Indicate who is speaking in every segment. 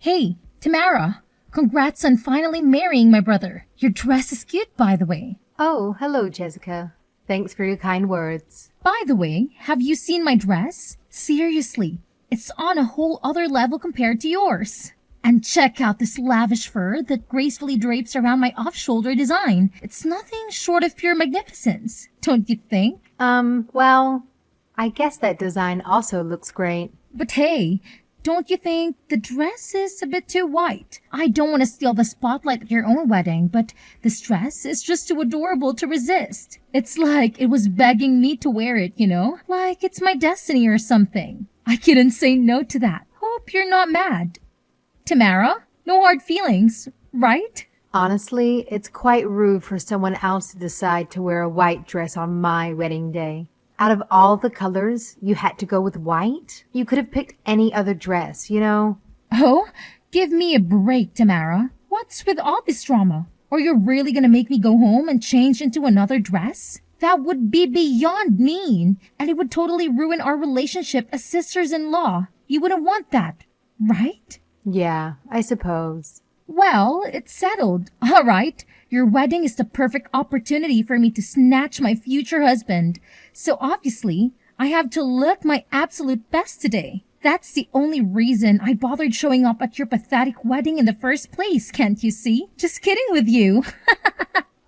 Speaker 1: Hey, Tamara, congrats on finally marrying my brother. Your dress is cute, by the way.
Speaker 2: Oh, hello, Jessica. Thanks for your kind words.
Speaker 1: By the way, have you seen my dress? Seriously, it's on a whole other level compared to yours. And check out this lavish fur that gracefully drapes around my off-shoulder design. It's nothing short of pure magnificence, don't you think?
Speaker 2: Well, I guess that design also looks great.
Speaker 1: But hey, don't you think the dress is a bit too white? I don't want to steal the spotlight at your own wedding, but this dress is just too adorable to resist. It's like it was begging me to wear it, you know? Like it's my destiny or something. I couldn't say no to that. Hope you're not mad. Tamara, no hard feelings, right?
Speaker 2: Honestly, it's quite rude for someone else to decide to wear a white dress on my wedding day. Out of all the colors, you had to go with white? You could have picked any other dress, you know?
Speaker 1: Oh, give me a break, Tamara. What's with all this drama? Are you really gonna make me go home and change into another dress? That would be beyond mean, and it would totally ruin our relationship as sisters-in-law. You wouldn't want that, right?
Speaker 2: Yeah, I suppose.
Speaker 1: Well, it's settled. All right. Your wedding is the perfect opportunity for me to snatch my future husband. So obviously, I have to look my absolute best today. That's the only reason I bothered showing up at your pathetic wedding in the first place, can't you see? Just kidding with you.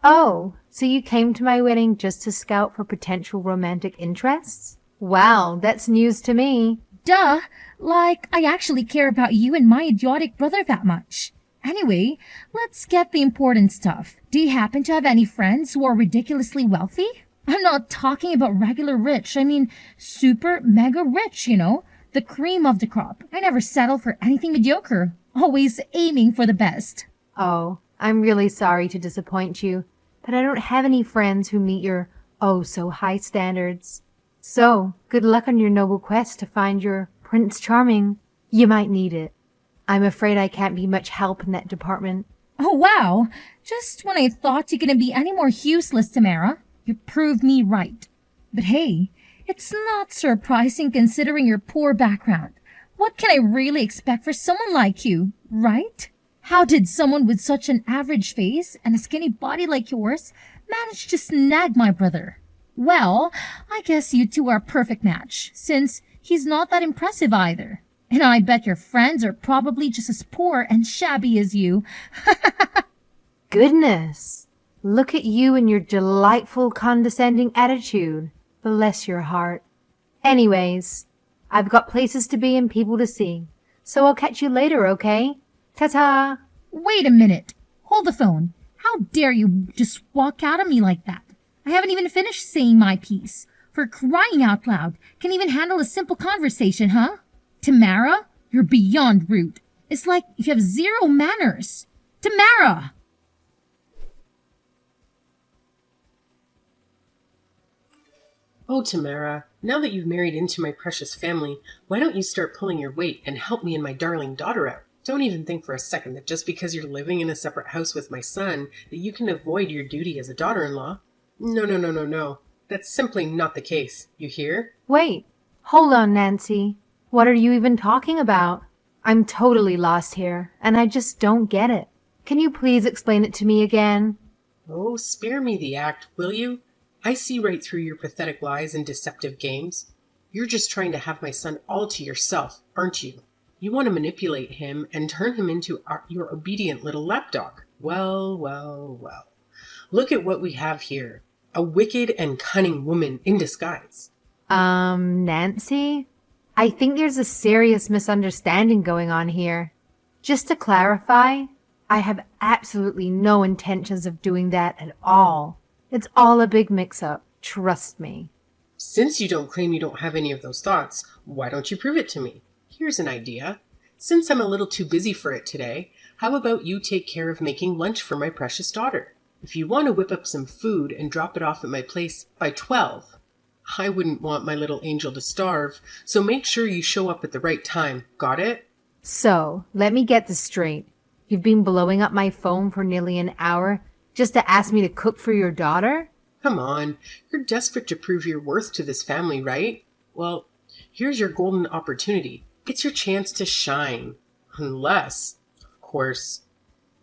Speaker 2: Oh, so you came to my wedding just to scout for potential romantic interests? Wow, that's news to me.
Speaker 1: Duh. Like, I actually care about you and my idiotic brother that much. Anyway, let's get the important stuff. Do you happen to have any friends who are ridiculously wealthy? I'm not talking about regular rich. I mean, super mega rich, you know? The cream of the crop. I never settle for anything mediocre. Always aiming for the best.
Speaker 2: Oh, I'm really sorry to disappoint you, but I don't have any friends who meet your oh-so-high standards. So, good luck on your noble quest to find your Prince Charming. You might need it. I'm afraid I can't be much help in that department.
Speaker 1: Oh, wow. Just when I thought you couldn't be any more useless, Tamara, you proved me right. But hey, it's not surprising considering your poor background. What can I really expect for someone like you, right? How did someone with such an average face and a skinny body like yours manage to snag my brother? Well, I guess you two are a perfect match, since he's not that impressive either. And I bet your friends are probably just as poor and shabby as you.
Speaker 2: Goodness! Look at you and your delightful condescending attitude. Bless your heart. Anyways, I've got places to be and people to see. So I'll catch you later, okay? Ta-ta!
Speaker 1: Wait a minute. Hold the phone. How dare you just walk out on me like that? I haven't even finished saying my piece. For crying out loud, can't even handle a simple conversation, huh? Tamara, you're beyond rude. It's like you have zero manners. Tamara!
Speaker 3: Oh, Tamara, now that you've married into my precious family, why don't you start pulling your weight and help me and my darling daughter out? Don't even think for a second that just because you're living in a separate house with my son, that you can avoid your duty as a daughter-in-law. No. That's simply not the case. You hear?
Speaker 2: Wait, hold on, Nancy. What are you even talking about? I'm totally lost here, and I just don't get it. Can you please explain it to me again?
Speaker 3: Oh, spare me the act, will you? I see right through your pathetic lies and deceptive games. You're just trying to have my son all to yourself, aren't you? You want to manipulate him and turn him into your obedient little lapdog. Well. Look at what we have here. A wicked and cunning woman in disguise.
Speaker 2: Nancy? I think there's a serious misunderstanding going on here. Just to clarify, I have absolutely no intentions of doing that at all. It's all a big mix-up, trust me.
Speaker 3: Since you don't claim you don't have any of those thoughts, why don't you prove it to me? Here's an idea. Since I'm a little too busy for it today, how about you take care of making lunch for my precious daughter? If you want to whip up some food and drop it off at my place by 12, I wouldn't want my little angel to starve, so make sure you show up at the right time. Got it?
Speaker 2: So, let me get this straight. You've been blowing up my phone for nearly an hour just to ask me to cook for your daughter?
Speaker 3: Come on, you're desperate to prove your worth to this family, right? Well, here's your golden opportunity. It's your chance to shine. Unless, of course,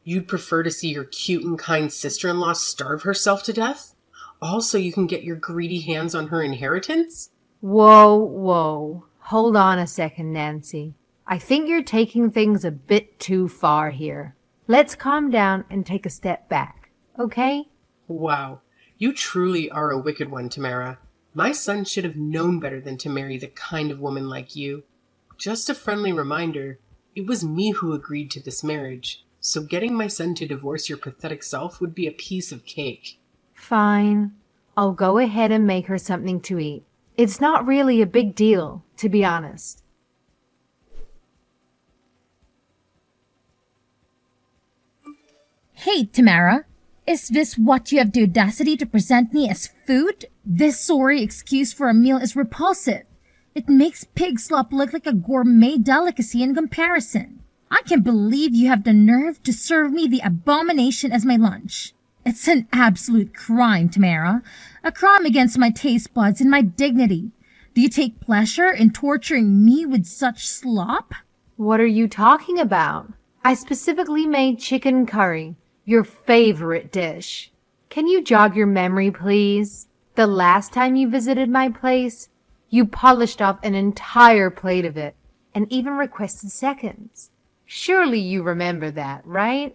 Speaker 3: you'd prefer to see your cute and kind sister-in-law starve herself to death? Also, you can get your greedy hands on her inheritance?
Speaker 2: Whoa, whoa. Hold on a second, Nancy. I think you're taking things a bit too far here. Let's calm down and take a step back, okay?
Speaker 3: Wow, you truly are a wicked one, Tamara. My son should have known better than to marry the kind of woman like you. Just a friendly reminder, it was me who agreed to this marriage, so getting my son to divorce your pathetic self would be a piece of cake.
Speaker 2: Fine. I'll go ahead and make her something to eat. It's not really a big deal, to be honest.
Speaker 1: Hey, Tamara. Is this what you have the audacity to present me as food? This sorry excuse for a meal is repulsive. It makes pig slop look like a gourmet delicacy in comparison. I can't believe you have the nerve to serve me the abomination as my lunch. It's an absolute crime, Tamara. A crime against my taste buds and my dignity. Do you take pleasure in torturing me with such slop?
Speaker 2: What are you talking about? I specifically made chicken curry, your favorite dish. Can you jog your memory, please? The last time you visited my place, you polished off an entire plate of it and even requested seconds. Surely you remember that, right?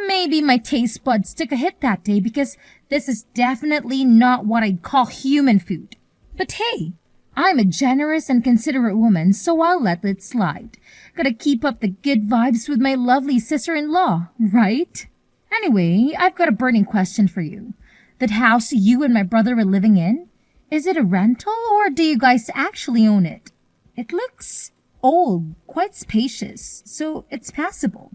Speaker 1: Maybe my taste buds took a hit that day because this is definitely not what I'd call human food. But hey, I'm a generous and considerate woman, so I'll let it slide. Gotta keep up the good vibes with my lovely sister-in-law, right? Anyway, I've got a burning question for you. That house you and my brother are living in, is it a rental or do you guys actually own it? It looks old, quite spacious, so it's passable.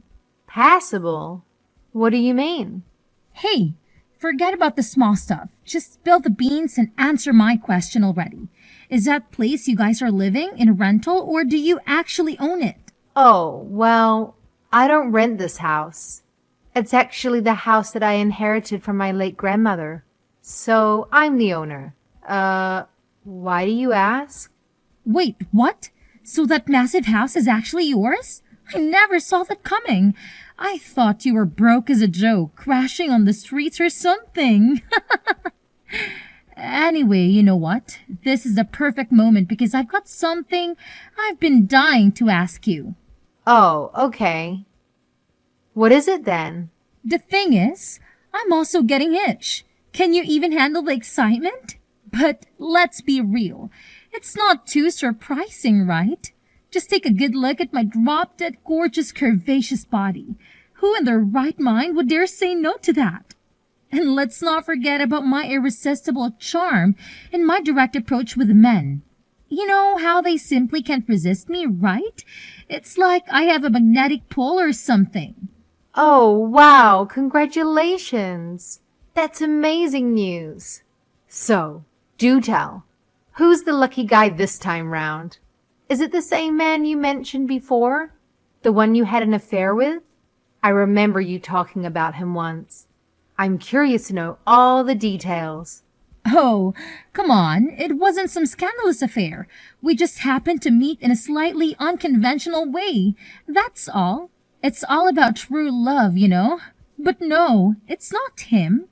Speaker 2: Passable? What do you mean?
Speaker 1: Hey, forget about the small stuff. Just spill the beans and answer my question already. Is that place you guys are living in a rental or do you actually own it?
Speaker 2: Oh, well, I don't rent this house. It's actually the house that I inherited from my late grandmother. So I'm the owner. Why do you ask?
Speaker 1: Wait, what? So that massive house is actually yours? I never saw that coming. I thought you were broke as a joke, crashing on the streets or something. Anyway, you know what? This is the perfect moment because I've got something I've been dying to ask you.
Speaker 2: Oh, okay. What is it then?
Speaker 1: The thing is, I'm also getting itch. Can you even handle the excitement? But let's be real. It's not too surprising, right? Just take a good look at my drop-dead gorgeous curvaceous body. Who in their right mind would dare say no to that? And let's not forget about my irresistible charm and my direct approach with men. You know how they simply can't resist me, right? It's like I have a magnetic pull or something.
Speaker 2: Oh, wow, congratulations. That's amazing news. So, do tell. Who's the lucky guy this time round? Is it the same man you mentioned before? The one you had an affair with? I remember you talking about him once. I'm curious to know all the details.
Speaker 1: Oh, come on. It wasn't some scandalous affair. We just happened to meet in a slightly unconventional way. That's all. It's all about true love, you know. But no, it's not him.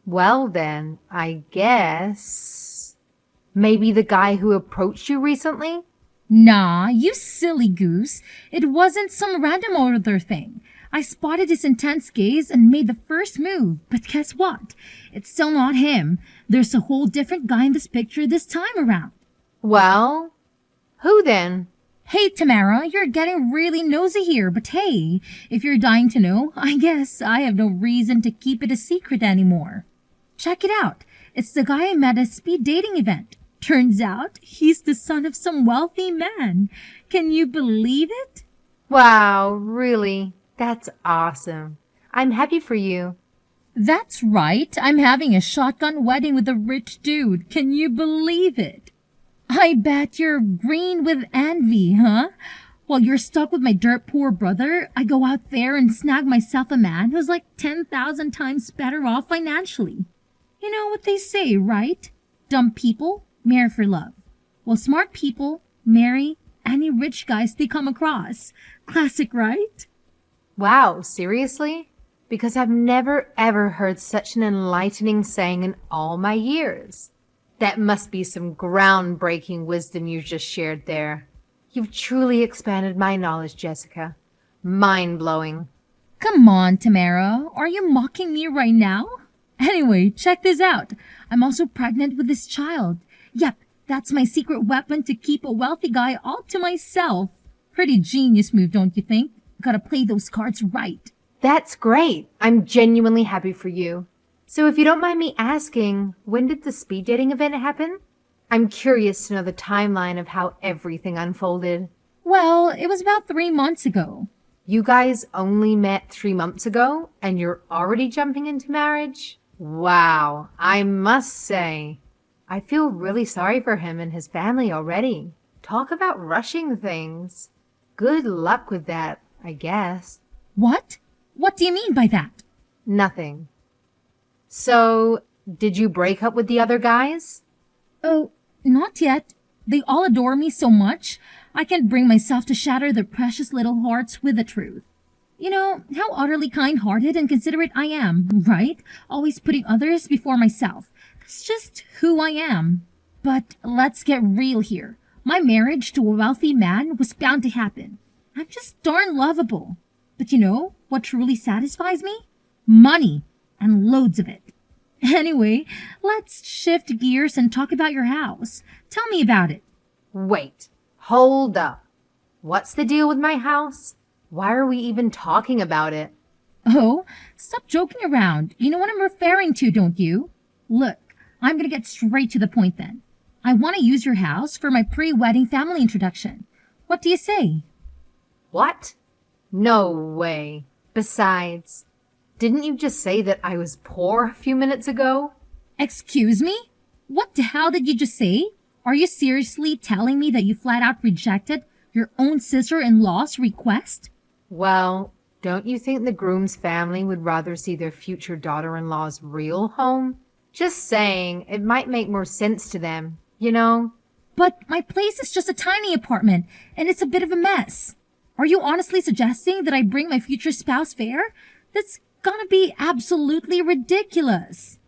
Speaker 2: Well then, I guess... Maybe the guy who approached you recently?
Speaker 1: Nah, you silly goose. It wasn't some random other thing. I spotted his intense gaze and made the first move, but guess what? It's still not him. There's a whole different guy in this picture this time around.
Speaker 2: Well, who then?
Speaker 1: Hey, Tamara, you're getting really nosy here, but hey, if you're dying to know, I guess I have no reason to keep it a secret anymore. Check it out. It's the guy I met at a speed dating event. Turns out he's the son of some wealthy man. Can you believe it?
Speaker 2: Wow, really? That's awesome. I'm happy for you.
Speaker 1: That's right. I'm having a shotgun wedding with a rich dude. Can you believe it? I bet you're green with envy, huh? While you're stuck with my dirt poor brother, I go out there and snag myself a man who's like 10,000 times better off financially. You know what they say, right? Dumb people marry for love. Well, smart people marry any rich guys they come across. Classic, right?
Speaker 2: Wow, seriously? Because I've never ever heard such an enlightening saying in all my years. That must be some groundbreaking wisdom you just shared there. You've truly expanded my knowledge, Jessica. Mind-blowing.
Speaker 1: Come on, Tamara. Are you mocking me right now? Anyway, check this out. I'm also pregnant with this child. Yep, that's my secret weapon to keep a wealthy guy all to myself. Pretty genius move, don't you think? Gotta play those cards right.
Speaker 2: That's great. I'm genuinely happy for you. So if you don't mind me asking, when did the speed dating event happen? I'm curious to know the timeline of how everything unfolded.
Speaker 1: Well, it was about 3 months ago.
Speaker 2: You guys only met 3 months ago and you're already jumping into marriage? Wow, I must say, I feel really sorry for him and his family already. Talk about rushing things. Good luck with that, I guess.
Speaker 1: What? What do you mean by that?
Speaker 2: Nothing. So, did you break up with the other guys?
Speaker 1: Oh, not yet. They all adore me so much, I can't bring myself to shatter their precious little hearts with the truth. You know how utterly kind-hearted and considerate I am, right? Always putting others before myself. That's just who I am. But let's get real here. My marriage to a wealthy man was bound to happen. I'm just darn lovable. But you know what truly satisfies me? Money, and loads of it. Anyway, let's shift gears and talk about your house. Tell me about it.
Speaker 2: Wait, hold up. What's the deal with my house? Why are we even talking about it?
Speaker 1: Oh, stop joking around. You know what I'm referring to, don't you? Look, I'm gonna get straight to the point then. I want to use your house for my pre-wedding family introduction. What do you say?
Speaker 2: What? No way. Besides, didn't you just say that I was poor a few minutes ago?
Speaker 1: Excuse me? What the hell did you just say? Are you seriously telling me that you flat out rejected your own sister-in-law's request?
Speaker 2: Well, don't you think the groom's family would rather see their future daughter-in-law's real home? Just saying, it might make more sense to them, you know?
Speaker 1: But my place is just a tiny apartment, and it's a bit of a mess. Are you honestly suggesting that I bring my future spouse there? That's gonna be absolutely ridiculous.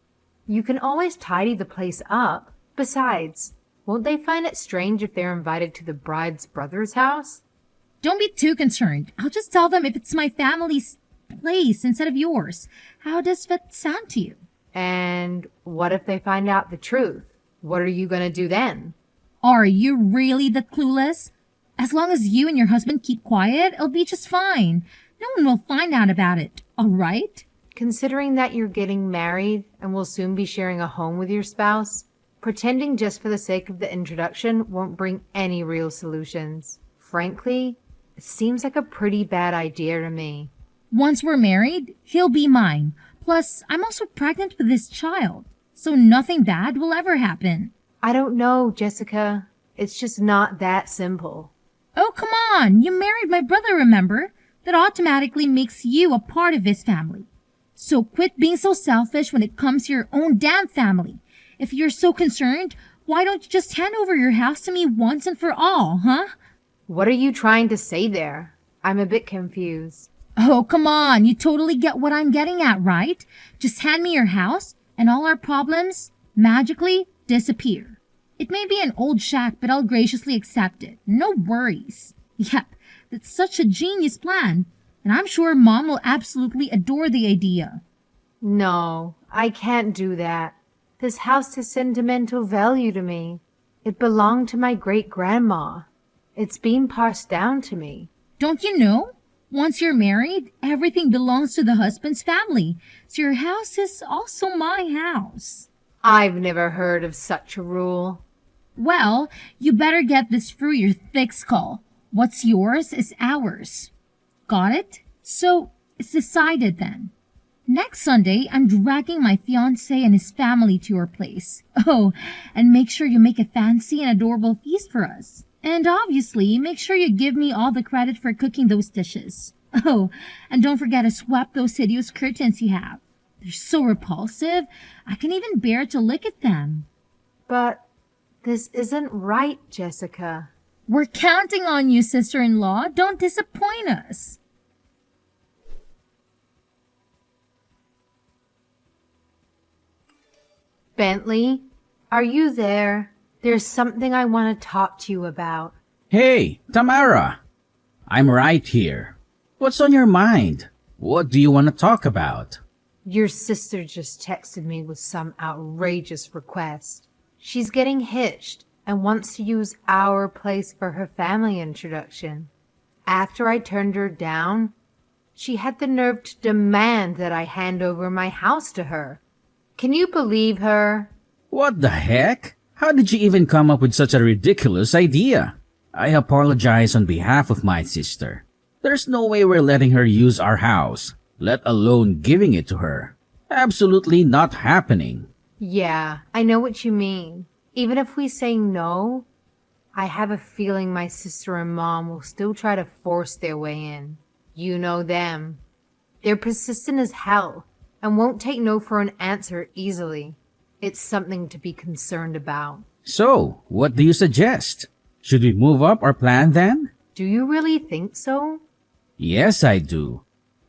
Speaker 2: You can always tidy the place up. Besides, won't they find it strange if they're invited to the bride's brother's house?
Speaker 1: Don't be too concerned. I'll just tell them if it's my family's place instead of yours. How does that sound to you?
Speaker 2: And what if they find out the truth? What are you going to do then?
Speaker 1: Are you really that clueless? As long as you and your husband keep quiet, it'll be just fine. No one will find out about it, all right?
Speaker 2: Considering that you're getting married and will soon be sharing a home with your spouse, pretending just for the sake of the introduction won't bring any real solutions. Frankly, it seems like a pretty bad idea to me.
Speaker 1: Once we're married, he'll be mine. Plus, I'm also pregnant with this child, so nothing bad will ever happen.
Speaker 2: I don't know, Jessica. It's just not that simple.
Speaker 1: Oh, come on! You married my brother, remember? That automatically makes you a part of his family. So quit being so selfish when it comes to your own damn family. If you're so concerned, why don't you just hand over your house to me once and for all, huh?
Speaker 2: What are you trying to say there? I'm a bit confused.
Speaker 1: Oh, come on. You totally get what I'm getting at, right? Just hand me your house and all our problems magically disappear. It may be an old shack, but I'll graciously accept it. No worries. Yep, that's such a genius plan. And I'm sure Mom will absolutely adore the idea.
Speaker 2: No, I can't do that. This house has sentimental value to me. It belonged to my great-grandma. It's been passed down to me.
Speaker 1: Don't you know? Once you're married, everything belongs to the husband's family. So your house is also my house.
Speaker 2: I've never heard of such a rule.
Speaker 1: Well, you better get this through your thick skull. What's yours is ours. Got it? So, it's decided then. Next Sunday, I'm dragging my fiancé and his family to your place. Oh, and make sure you make a fancy and adorable feast for us. And obviously, make sure you give me all the credit for cooking those dishes. Oh, and don't forget to swap those hideous curtains you have. They're so repulsive, I can even bear to look at them.
Speaker 2: But this isn't right, Jessica.
Speaker 1: We're counting on you, sister-in-law. Don't disappoint us.
Speaker 2: Bentley, are you there? There's something I want to talk to you about.
Speaker 4: Hey, Tamara. I'm right here. What's on your mind? What do you want to talk about?
Speaker 2: Your sister just texted me with some outrageous request. She's getting hitched and wants to use our place for her family introduction. After I turned her down, she had the nerve to demand that I hand over my house to her. Can you believe her?
Speaker 4: What the heck? How did you even come up with such a ridiculous idea? I apologize on behalf of my sister. There's no way we're letting her use our house, let alone giving it to her. Absolutely not happening.
Speaker 2: Yeah, I know what you mean. Even if we say no, I have a feeling my sister and mom will still try to force their way in. You know them. They're persistent as hell and won't take no for an answer easily. It's something to be concerned about.
Speaker 4: So, what do you suggest? Should we move up our plan then?
Speaker 2: Do you really think so?
Speaker 4: Yes, I do.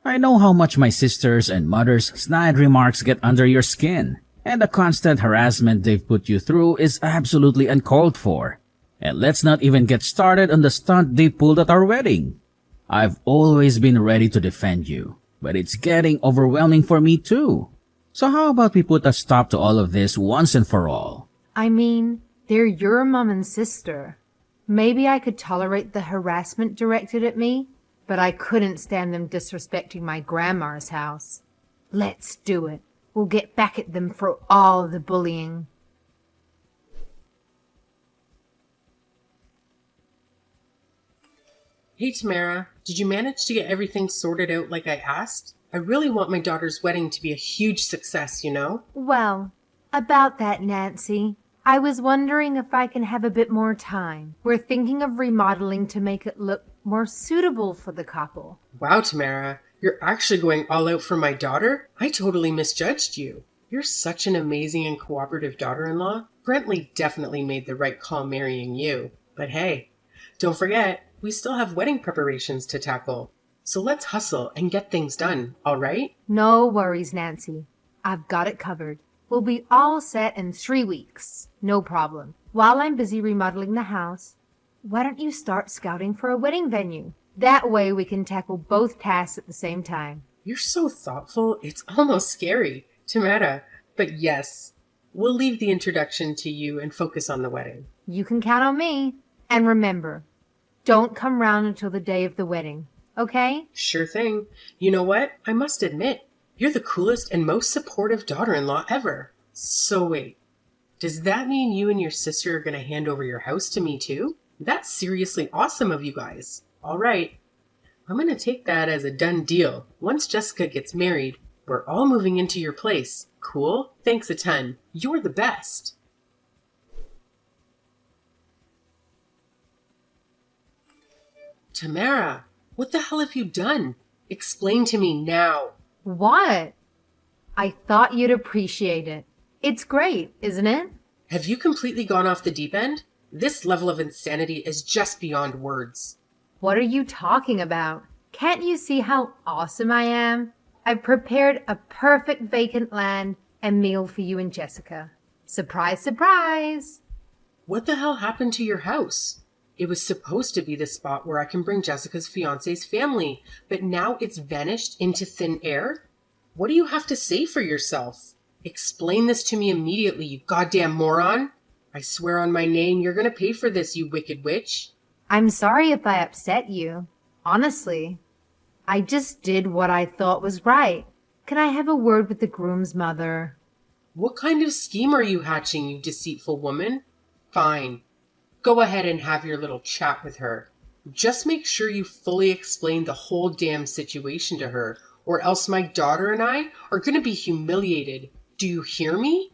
Speaker 4: I know how much my sisters and mother's snide remarks get under your skin, and the constant harassment they've put you through is absolutely uncalled for. And let's not even get started on the stunt they pulled at our wedding. I've always been ready to defend you, but it's getting overwhelming for me too. So how about we put a stop to all of this once and for all?
Speaker 2: I mean, they're your mom and sister. Maybe I could tolerate the harassment directed at me, but I couldn't stand them disrespecting my grandma's house. Let's do it. We'll get back at them for all the bullying.
Speaker 3: Hey Tamara, did you manage to get everything sorted out like I asked? I really want my daughter's wedding to be a huge success, you know?
Speaker 2: Well, about that, Nancy, I was wondering if I can have a bit more time. We're thinking of remodeling to make it look more suitable for the couple.
Speaker 3: Wow, Tamara, you're actually going all out for my daughter? I totally misjudged you. You're such an amazing and cooperative daughter-in-law. Brentley definitely made the right call marrying you. But hey, don't forget, we still have wedding preparations to tackle. So let's hustle and get things done, all right?
Speaker 2: No worries, Nancy. I've got it covered. We'll be all set in 3 weeks. No problem. While I'm busy remodeling the house, why don't you start scouting for a wedding venue? That way we can tackle both tasks at the same time.
Speaker 3: You're so thoughtful, it's almost scary, Tamara. But yes, we'll leave the introduction to you and focus on the wedding.
Speaker 2: You can count on me. And remember, don't come round until the day of the wedding, okay?
Speaker 3: Sure thing. You know what? I must admit, you're the coolest and most supportive daughter-in-law ever. So wait, does that mean you and your sister are going to hand over your house to me too? That's seriously awesome of you guys. All right, I'm going to take that as a done deal. Once Jessica gets married, we're all moving into your place. Cool? Thanks a ton. You're the best. Tamara, what the hell have you done? Explain to me now.
Speaker 2: What? I thought you'd appreciate it. It's great, isn't it?
Speaker 3: Have you completely gone off the deep end? This level of insanity is just beyond words.
Speaker 2: What are you talking about? Can't you see how awesome I am? I've prepared a perfect vacant land and meal for you and Jessica. Surprise, surprise!
Speaker 3: What the hell happened to your house? It was supposed to be the spot where I can bring Jessica's fiance's family, but now it's vanished into thin air? What do you have to say for yourself? Explain this to me immediately, you goddamn moron! I swear on my name, you're gonna pay for this, you wicked witch.
Speaker 2: I'm sorry if I upset you. Honestly, I just did what I thought was right. Can I have a word with the groom's mother?
Speaker 3: What kind of scheme are you hatching, you deceitful woman? Fine. Go ahead and have your little chat with her. Just make sure you fully explain the whole damn situation to her, or else my daughter and I are gonna be humiliated. Do you hear me?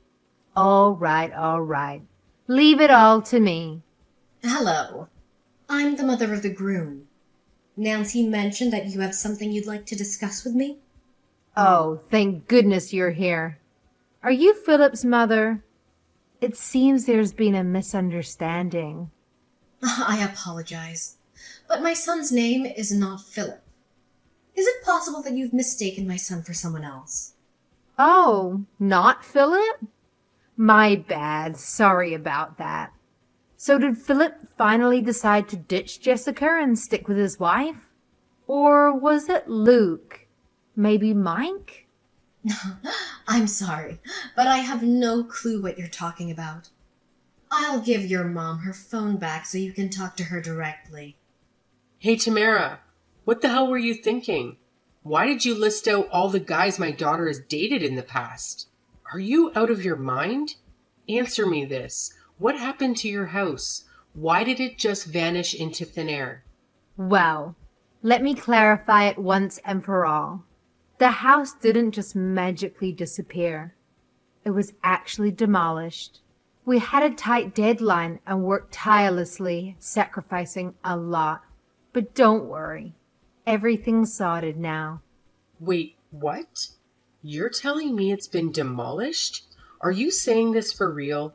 Speaker 2: All right, all right. Leave it all to me.
Speaker 5: Hello. I'm the mother of the groom. Nancy mentioned that you have something you'd like to discuss with me?
Speaker 2: Oh, thank goodness you're here. Are you Philip's mother? It seems there's been a misunderstanding.
Speaker 5: I apologize, but my son's name is not Philip. Is it possible that you've mistaken my son for someone else?
Speaker 2: Oh, not Philip? My bad. Sorry about that. So did Philip finally decide to ditch Jessica and stick with his wife? Or was it Luke? Maybe Mike?
Speaker 5: I'm sorry, but I have no clue what you're talking about. I'll give your mom her phone back so you can talk to her directly.
Speaker 3: Hey, Tamara, what the hell were you thinking? Why did you list out all the guys my daughter has dated in the past? Are you out of your mind? Answer me this. What happened to your house? Why did it just vanish into thin air?
Speaker 2: Well, let me clarify it once and for all. The house didn't just magically disappear. It was actually demolished. We had a tight deadline and worked tirelessly, sacrificing a lot. But don't worry, everything's sorted now.
Speaker 3: Wait, what? You're telling me it's been demolished? Are you saying this for real?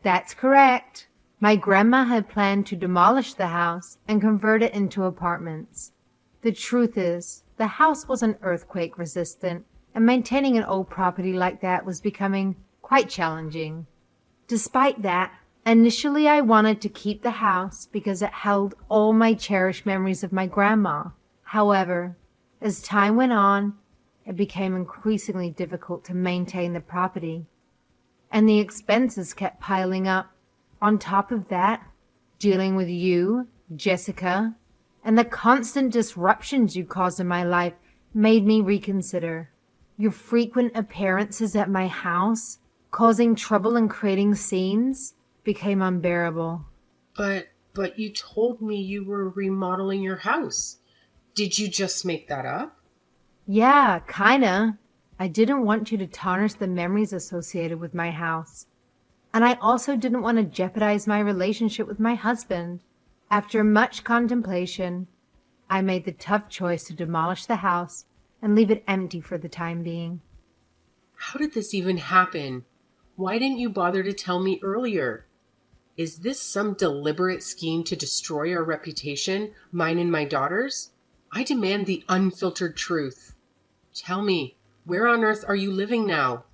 Speaker 2: That's correct. My grandma had planned to demolish the house and convert it into apartments. The truth is, the house wasn't earthquake resistant, and maintaining an old property like that was becoming quite challenging. Despite that, initially I wanted to keep the house because it held all my cherished memories of my grandma. However, as time went on, it became increasingly difficult to maintain the property, and the expenses kept piling up. On top of that, dealing with you, Jessica, and the constant disruptions you caused in my life made me reconsider. Your frequent appearances at my house, causing trouble and creating scenes, became unbearable.
Speaker 3: But you told me you were remodeling your house. Did you just make that up?
Speaker 2: Yeah, kinda. I didn't want you to tarnish the memories associated with my house. And I also didn't want to jeopardize my relationship with my husband. After much contemplation, I made the tough choice to demolish the house and leave it empty for the time being.
Speaker 3: How did this even happen? Why didn't you bother to tell me earlier? Is this some deliberate scheme to destroy our reputation, mine and my daughter's? I demand the unfiltered truth. Tell me, where on earth are you living now?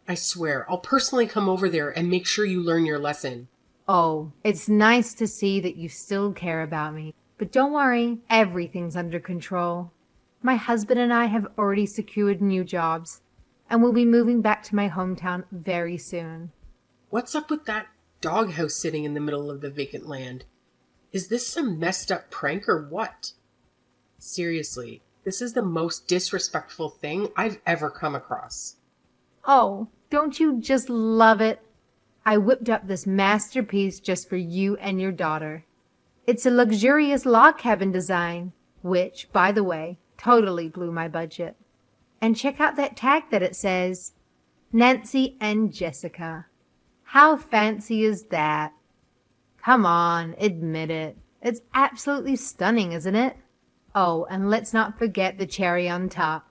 Speaker 3: I swear, I'll personally come over there and make sure you learn your lesson.
Speaker 2: Oh, it's nice to see that you still care about me. But don't worry, everything's under control. My husband and I have already secured new jobs, and we'll be moving back to my hometown very soon.
Speaker 3: What's up with that doghouse sitting in the middle of the vacant land? Is this some messed up prank or what? Seriously, this is the most disrespectful thing I've ever come across.
Speaker 2: Oh, don't you just love it? I whipped up this masterpiece just for you and your daughter. It's a luxurious log cabin design, which, by the way, totally blew my budget. And check out that tag that it says, Nancy and Jessica. How fancy is that? Come on, admit it. It's absolutely stunning, isn't it? Oh, and let's not forget the cherry on top.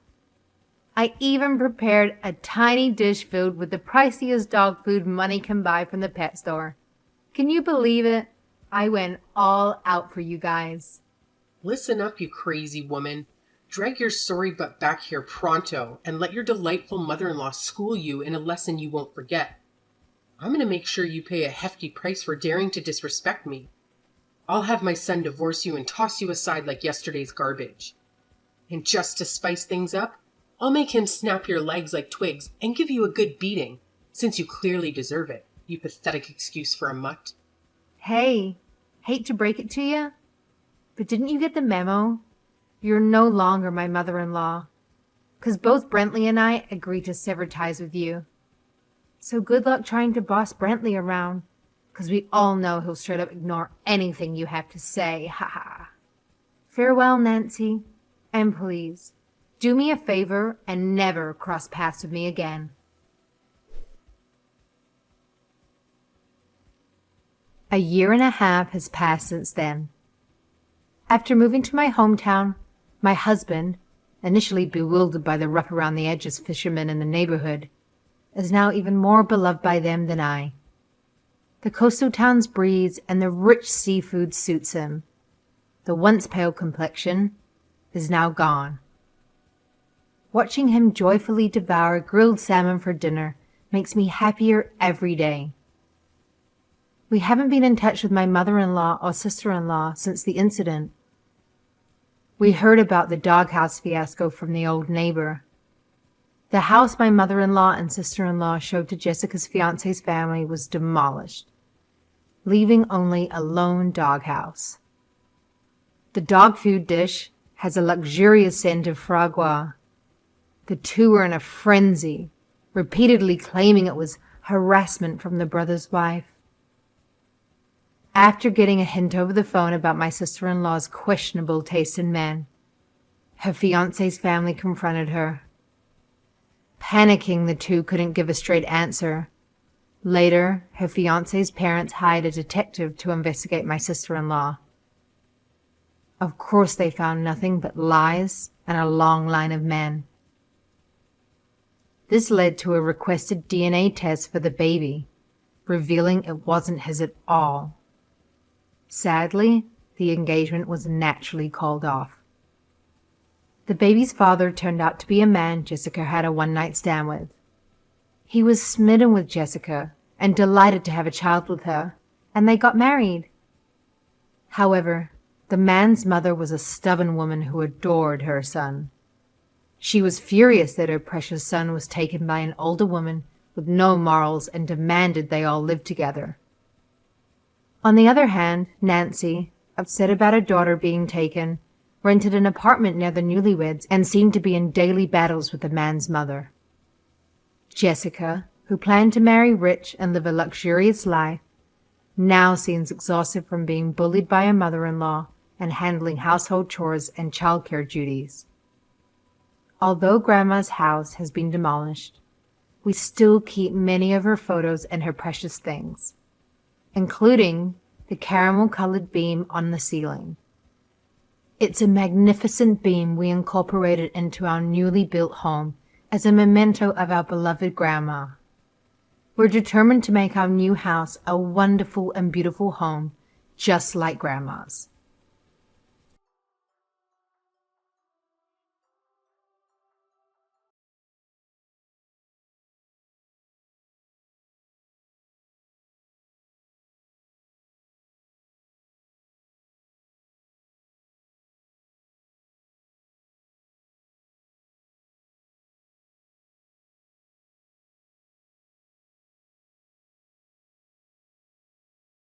Speaker 2: I even prepared a tiny dish filled with the priciest dog food money can buy from the pet store. Can you believe it? I went all out for you guys.
Speaker 3: Listen up, you crazy woman. Drag your sorry butt back here pronto and let your delightful mother-in-law school you in a lesson you won't forget. I'm going to make sure you pay a hefty price for daring to disrespect me. I'll have my son divorce you and toss you aside like yesterday's garbage. And just to spice things up, I'll make him snap your legs like twigs and give you a good beating, since you clearly deserve it, you pathetic excuse for a mutt.
Speaker 2: Hey, hate to break it to you, but didn't you get the memo? You're no longer my mother-in-law, 'cause both Brentley and I agreed to sever ties with you. So good luck trying to boss Brentley around, 'cause we all know he'll straight up ignore anything you have to say, ha. Farewell, Nancy, and please, do me a favor and never cross paths with me again. A year and a half has passed since then. After moving to my hometown, my husband, initially bewildered by the rough around the edges fishermen in the neighborhood, is now even more beloved by them than I. The coastal town's breeze and the rich seafood suits him. The once pale complexion is now gone. Watching him joyfully devour grilled salmon for dinner makes me happier every day. We haven't been in touch with my mother-in-law or sister-in-law since the incident. We heard about the doghouse fiasco from the old neighbor. The house my mother-in-law and sister-in-law showed to Jessica's fiancé's family was demolished, leaving only a lone doghouse. The dog food dish has a luxurious scent of foie gras. The two were in a frenzy, repeatedly claiming it was harassment from the brother's wife. After getting a hint over the phone about my sister-in-law's questionable taste in men, her fiancé's family confronted her. Panicking, the two couldn't give a straight answer. Later, her fiancé's parents hired a detective to investigate my sister-in-law. Of course, they found nothing but lies and a long line of men. This led to a requested DNA test for the baby, revealing it wasn't his at all. Sadly, the engagement was naturally called off. The baby's father turned out to be a man Jessica had a one-night stand with. He was smitten with Jessica and delighted to have a child with her, and they got married. However, the man's mother was a stubborn woman who adored her son. She was furious that her precious son was taken by an older woman with no morals and demanded they all live together. On the other hand, Nancy, upset about her daughter being taken, rented an apartment near the newlyweds and seemed to be in daily battles with the man's mother. Jessica, who planned to marry rich and live a luxurious life, now seems exhausted from being bullied by her mother-in-law and handling household chores and childcare duties. Although Grandma's house has been demolished, we still keep many of her photos and her precious things, including the caramel-colored beam on the ceiling. It's a magnificent beam we incorporated into our newly built home as a memento of our beloved Grandma. We're determined to make our new house a wonderful and beautiful home, just like Grandma's.